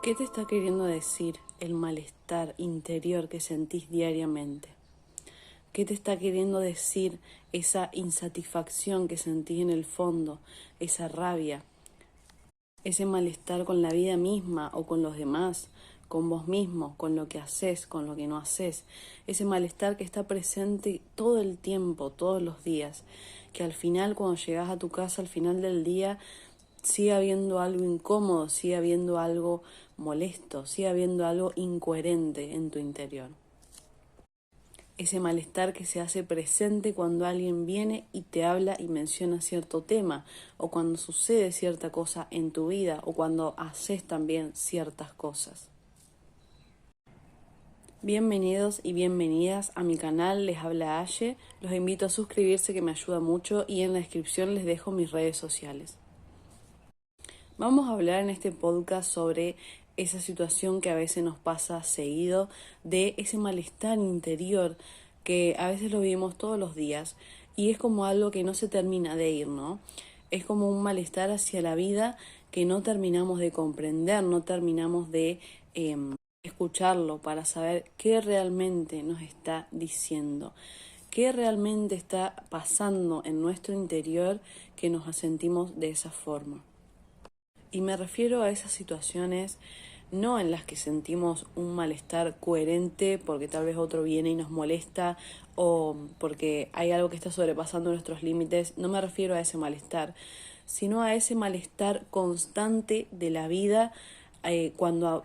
¿Qué te está queriendo decir el malestar interior que sentís diariamente? ¿Qué te está queriendo decir esa insatisfacción que sentís en el fondo, esa rabia, ese malestar con la vida misma o con los demás, con vos mismo, con lo que haces, con lo que no haces? Ese malestar que está presente todo el tiempo, todos los días, que al final cuando llegas a tu casa, al final del día, sigue habiendo algo incómodo, sigue habiendo algo molesto, sigue habiendo algo incoherente en tu interior. Ese malestar que se hace presente cuando alguien viene y te habla y menciona cierto tema, o cuando sucede cierta cosa en tu vida, o cuando haces también ciertas cosas. Bienvenidos y bienvenidas a mi canal, les habla Aye, los invito a suscribirse que me ayuda mucho y en la descripción les dejo mis redes sociales. Vamos a hablar en este podcast sobre esa situación que a veces nos pasa seguido, de ese malestar interior que a veces lo vivimos todos los días y es como algo que no se termina de ir, ¿no? Es como un malestar hacia la vida que no terminamos de comprender, no terminamos de escucharlo para saber qué realmente nos está diciendo, qué realmente está pasando en nuestro interior que nos sentimos de esa forma. Y me refiero a esas situaciones no en las que sentimos un malestar coherente porque tal vez otro viene y nos molesta o porque hay algo que está sobrepasando nuestros límites. No me refiero a ese malestar, sino a ese malestar constante de la vida cuando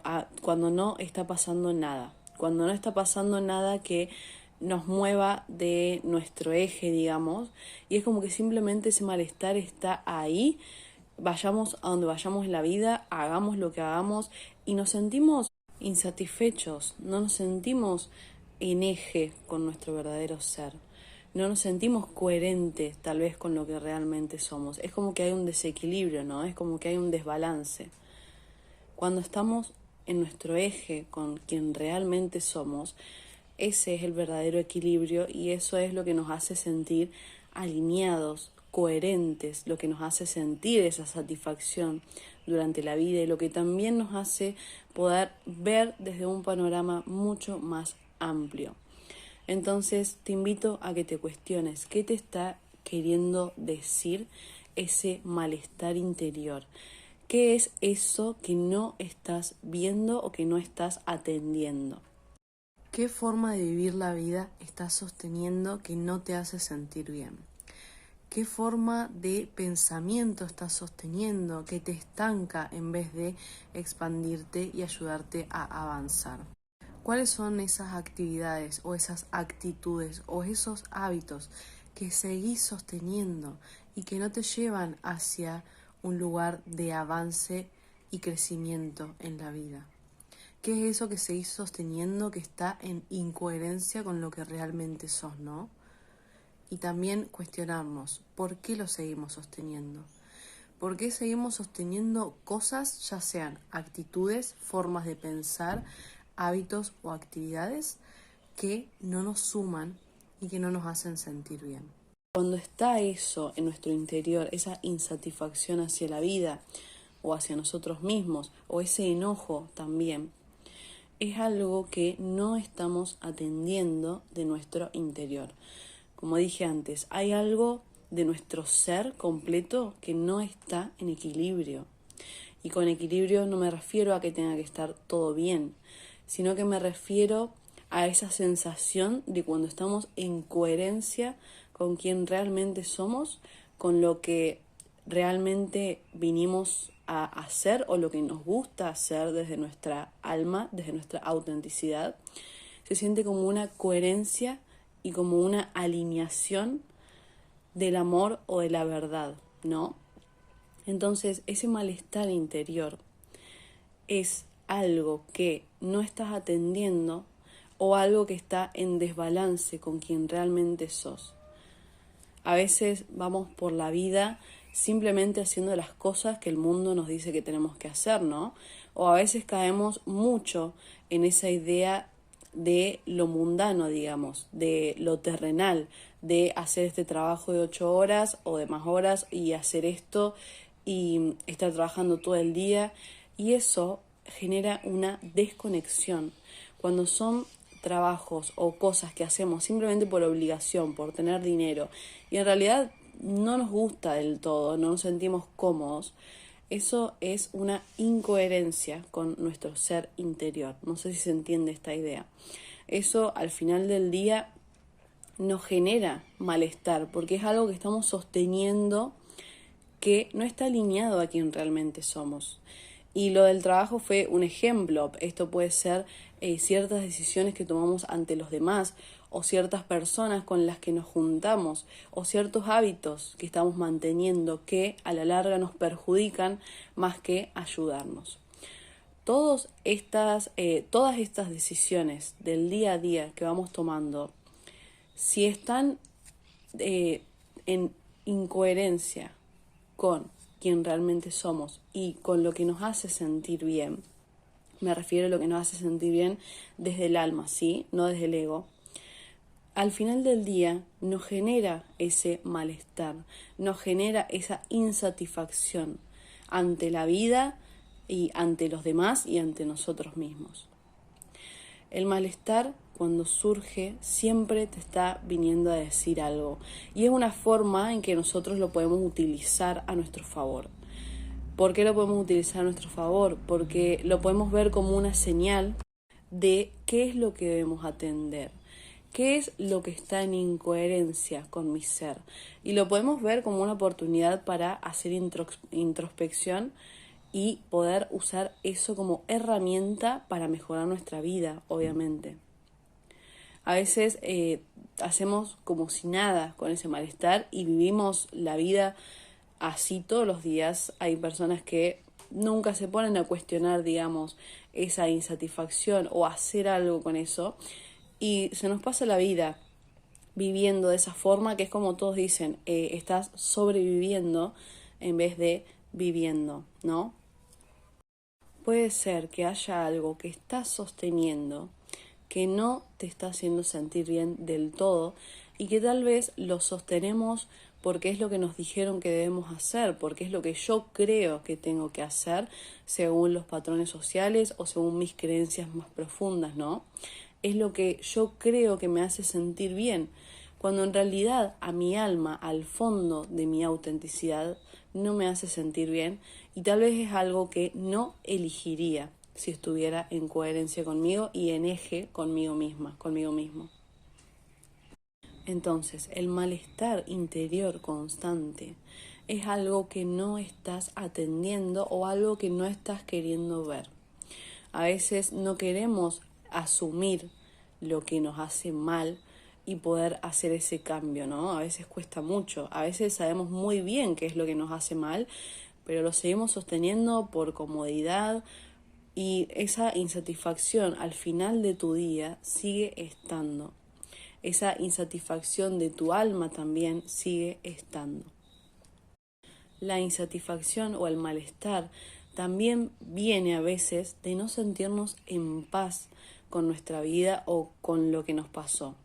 no está pasando nada. Cuando no está pasando nada que nos mueva de nuestro eje, digamos, y es como que simplemente ese malestar está ahí. Vayamos a donde vayamos en la vida, hagamos lo que hagamos y nos sentimos insatisfechos, no nos sentimos en eje con nuestro verdadero ser, no nos sentimos coherentes tal vez con lo que realmente somos. Es como que hay un desequilibrio, ¿no? Es como que hay un desbalance. Cuando estamos en nuestro eje con quien realmente somos, ese es el verdadero equilibrio y eso es lo que nos hace sentir alineados, coherentes, lo que nos hace sentir esa satisfacción durante la vida y lo que también nos hace poder ver desde un panorama mucho más amplio. Entonces te invito a que te cuestiones qué te está queriendo decir ese malestar interior. ¿Qué es eso que no estás viendo o que no estás atendiendo? ¿Qué forma de vivir la vida estás sosteniendo que no te hace sentir bien? ¿Qué forma de pensamiento estás sosteniendo que te estanca en vez de expandirte y ayudarte a avanzar? ¿Cuáles son esas actividades o esas actitudes o esos hábitos que seguís sosteniendo y que no te llevan hacia un lugar de avance y crecimiento en la vida? ¿Qué es eso que seguís sosteniendo que está en incoherencia con lo que realmente sos, no? Y también cuestionarnos, ¿por qué lo seguimos sosteniendo? ¿Por qué seguimos sosteniendo cosas, ya sean actitudes, formas de pensar, hábitos o actividades que no nos suman y que no nos hacen sentir bien? Cuando está eso en nuestro interior, esa insatisfacción hacia la vida o hacia nosotros mismos, o ese enojo también, es algo que no estamos atendiendo de nuestro interior. Como dije antes, hay algo de nuestro ser completo que no está en equilibrio. Y con equilibrio no me refiero a que tenga que estar todo bien, sino que me refiero a esa sensación de cuando estamos en coherencia con quien realmente somos, con lo que realmente vinimos a hacer o lo que nos gusta hacer desde nuestra alma, desde nuestra autenticidad. Se siente como una coherencia y como una alineación del amor o de la verdad, ¿no? Entonces, ese malestar interior es algo que no estás atendiendo o algo que está en desbalance con quien realmente sos. A veces vamos por la vida simplemente haciendo las cosas que el mundo nos dice que tenemos que hacer, ¿no? O a veces caemos mucho en esa idea de lo mundano, digamos, de lo terrenal, de hacer este trabajo de 8 horas o de más horas y hacer esto y estar trabajando todo el día. Y eso genera una desconexión. Cuando son trabajos o cosas que hacemos simplemente por obligación, por tener dinero, y en realidad no nos gusta del todo, no nos sentimos cómodos, eso es una incoherencia con nuestro ser interior. No sé si se entiende esta idea. Eso al final del día nos genera malestar, porque es algo que estamos sosteniendo que no está alineado a quien realmente somos. Y lo del trabajo fue un ejemplo. Esto puede ser ciertas decisiones que tomamos ante los demás, o ciertas personas con las que nos juntamos, o ciertos hábitos que estamos manteniendo que a la larga nos perjudican más que ayudarnos. Todas estas decisiones del día a día que vamos tomando, si están en incoherencia con quien realmente somos y con lo que nos hace sentir bien, me refiero a lo que nos hace sentir bien desde el alma, ¿sí? No desde el ego, al final del día nos genera ese malestar, nos genera esa insatisfacción ante la vida y ante los demás y ante nosotros mismos. El malestar, cuando surge, siempre te está viniendo a decir algo, y es una forma en que nosotros lo podemos utilizar a nuestro favor. ¿Por qué lo podemos utilizar a nuestro favor? Porque lo podemos ver como una señal de qué es lo que debemos atender, qué es lo que está en incoherencia con mi ser. Y lo podemos ver como una oportunidad para hacer introspección y poder usar eso como herramienta para mejorar nuestra vida, obviamente. A veces hacemos como si nada con ese malestar y vivimos la vida así todos los días. Hay personas que nunca se ponen a cuestionar, digamos, esa insatisfacción o hacer algo con eso, y se nos pasa la vida viviendo de esa forma, que es como todos dicen, estás sobreviviendo en vez de viviendo, ¿no? Puede ser que haya algo que estás sosteniendo que no te está haciendo sentir bien del todo, y que tal vez lo sostenemos porque es lo que nos dijeron que debemos hacer, porque es lo que yo creo que tengo que hacer según los patrones sociales o según mis creencias más profundas, ¿no? Es lo que yo creo que me hace sentir bien, cuando en realidad a mi alma, al fondo de mi autenticidad, no me hace sentir bien, y tal vez es algo que no elegiría si estuviera en coherencia conmigo y en eje conmigo misma, conmigo mismo. Entonces, el malestar interior constante es algo que no estás atendiendo o algo que no estás queriendo ver. A veces no queremos asumir lo que nos hace mal y poder hacer ese cambio, ¿no? A veces cuesta mucho, a veces sabemos muy bien qué es lo que nos hace mal, pero lo seguimos sosteniendo por comodidad, y esa insatisfacción al final de tu día sigue estando. Esa insatisfacción de tu alma también sigue estando. La insatisfacción o el malestar también viene a veces de no sentirnos en paz con nuestra vida o con lo que nos pasó.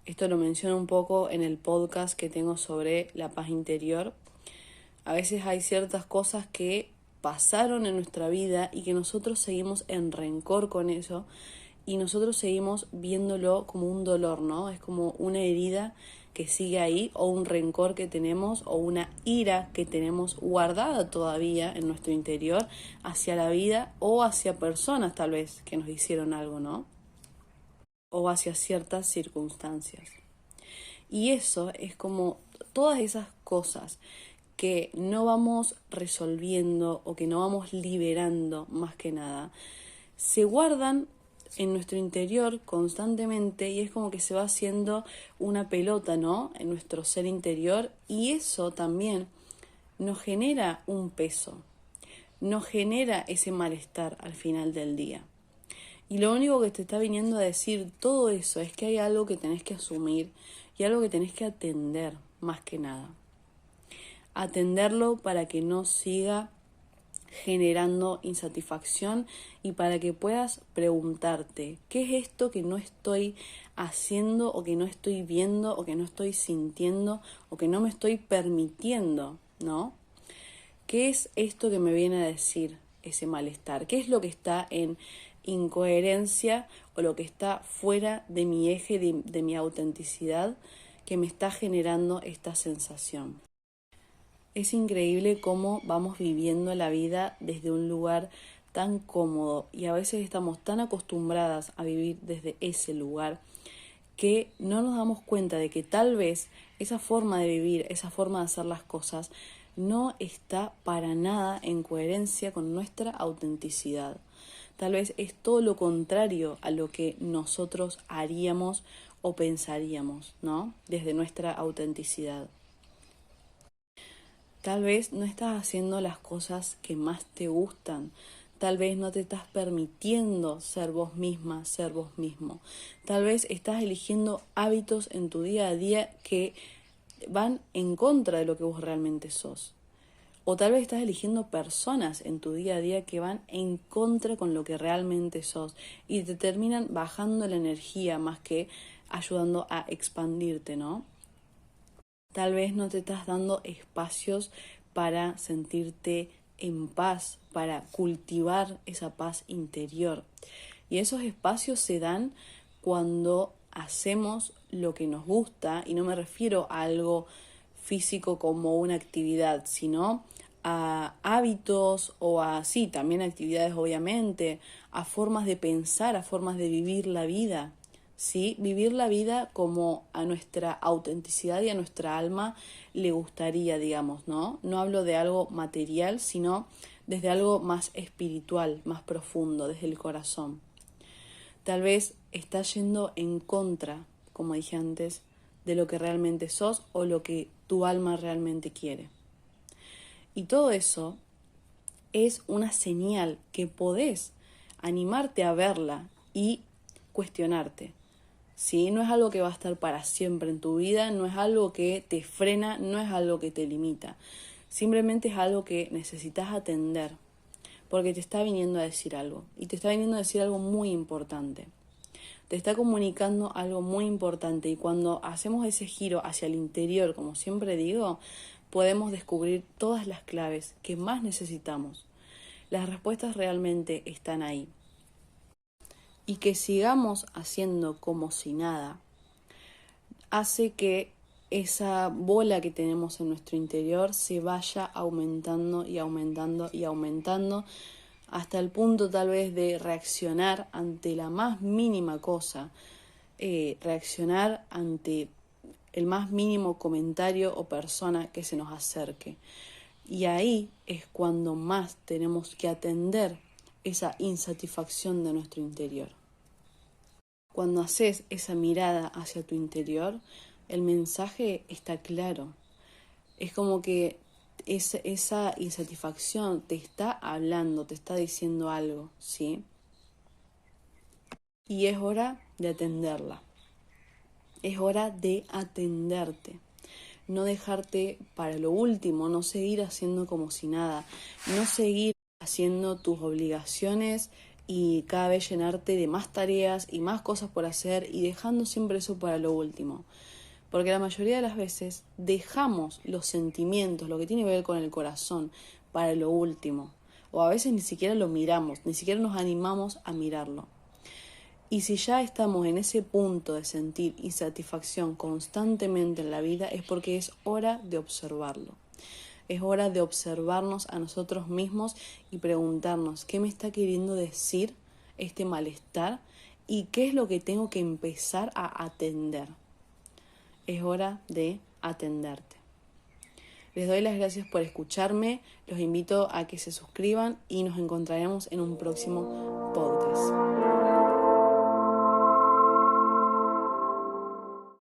Esto lo menciono un poco en el podcast que tengo sobre la paz interior. A veces hay ciertas cosas que pasaron en nuestra vida y que nosotros seguimos en rencor con eso, y nosotros seguimos viéndolo como un dolor, ¿no? Es como una herida que sigue ahí, o un rencor que tenemos, o una ira que tenemos guardada todavía en nuestro interior hacia la vida o hacia personas tal vez que nos hicieron algo, ¿no? O hacia ciertas circunstancias. Y eso es como todas esas cosas que no vamos resolviendo o que no vamos liberando, más que nada, se guardan en nuestro interior constantemente, y es como que se va haciendo una pelota, ¿no? En nuestro ser interior, y eso también nos genera un peso, nos genera ese malestar al final del día. Y lo único que te está viniendo a decir todo eso es que hay algo que tenés que asumir y algo que tenés que atender, más que nada. Atenderlo para que no siga generando insatisfacción, y para que puedas preguntarte, ¿qué es esto que no estoy haciendo, o que no estoy viendo, o que no estoy sintiendo, o que no me estoy permitiendo, ¿no? ¿Qué es esto que me viene a decir ese malestar? ¿Qué es lo que está en incoherencia o lo que está fuera de mi eje, de mi autenticidad, que me está generando esta sensación? Es increíble cómo vamos viviendo la vida desde un lugar tan cómodo y a veces estamos tan acostumbradas a vivir desde ese lugar que no nos damos cuenta de que tal vez esa forma de vivir, esa forma de hacer las cosas, no está para nada en coherencia con nuestra autenticidad. Tal vez es todo lo contrario a lo que nosotros haríamos o pensaríamos, ¿no? Desde nuestra autenticidad. Tal vez no estás haciendo las cosas que más te gustan. Tal vez no te estás permitiendo ser vos misma, ser vos mismo. Tal vez estás eligiendo hábitos en tu día a día que van en contra de lo que vos realmente sos. O tal vez estás eligiendo personas en tu día a día que van en contra con lo que realmente sos y te terminan bajando la energía más que ayudando a expandirte, ¿no? Tal vez no te estás dando espacios para sentirte en paz, para cultivar esa paz interior. Y esos espacios se dan cuando hacemos lo que nos gusta, y no me refiero a algo físico como una actividad, sino a hábitos o a, sí, también actividades obviamente, a formas de pensar, a formas de vivir la vida. ¿Sí? Vivir la vida como a nuestra autenticidad y a nuestra alma le gustaría, digamos, ¿no? No hablo de algo material, sino desde algo más espiritual, más profundo, desde el corazón. Tal vez estás yendo en contra, como dije antes, de lo que realmente sos o lo que tu alma realmente quiere. Y todo eso es una señal que podés animarte a verla y cuestionarte. ¿Sí? No es algo que va a estar para siempre en tu vida, no es algo que te frena, no es algo que te limita. Simplemente es algo que necesitas atender, porque te está viniendo a decir algo. Y te está viniendo a decir algo muy importante. Te está comunicando algo muy importante. Y cuando hacemos ese giro hacia el interior, como siempre digo, podemos descubrir todas las claves que más necesitamos. Las respuestas realmente están ahí. Y que sigamos haciendo como si nada, hace que esa bola que tenemos en nuestro interior se vaya aumentando y aumentando y aumentando hasta el punto tal vez de reaccionar ante la más mínima cosa, reaccionar ante el más mínimo comentario o persona que se nos acerque. Y ahí es cuando más tenemos que atender esa insatisfacción de nuestro interior. Cuando haces esa mirada hacia tu interior, el mensaje está claro. Es como que esa insatisfacción te está hablando, te está diciendo algo, ¿sí? Y es hora de atenderla. Es hora de atenderte. No dejarte para lo último, no seguir haciendo como si nada, no seguir haciendo tus obligaciones y cada vez llenarte de más tareas y más cosas por hacer y dejando siempre eso para lo último. Porque la mayoría de las veces dejamos los sentimientos, lo que tiene que ver con el corazón, para lo último. O a veces ni siquiera lo miramos, ni siquiera nos animamos a mirarlo. Y si ya estamos en ese punto de sentir insatisfacción constantemente en la vida, es porque es hora de observarlo. Es hora de observarnos a nosotros mismos y preguntarnos qué me está queriendo decir este malestar y qué es lo que tengo que empezar a atender. Es hora de atenderte. Les doy las gracias por escucharme, los invito a que se suscriban y nos encontraremos en un próximo podcast.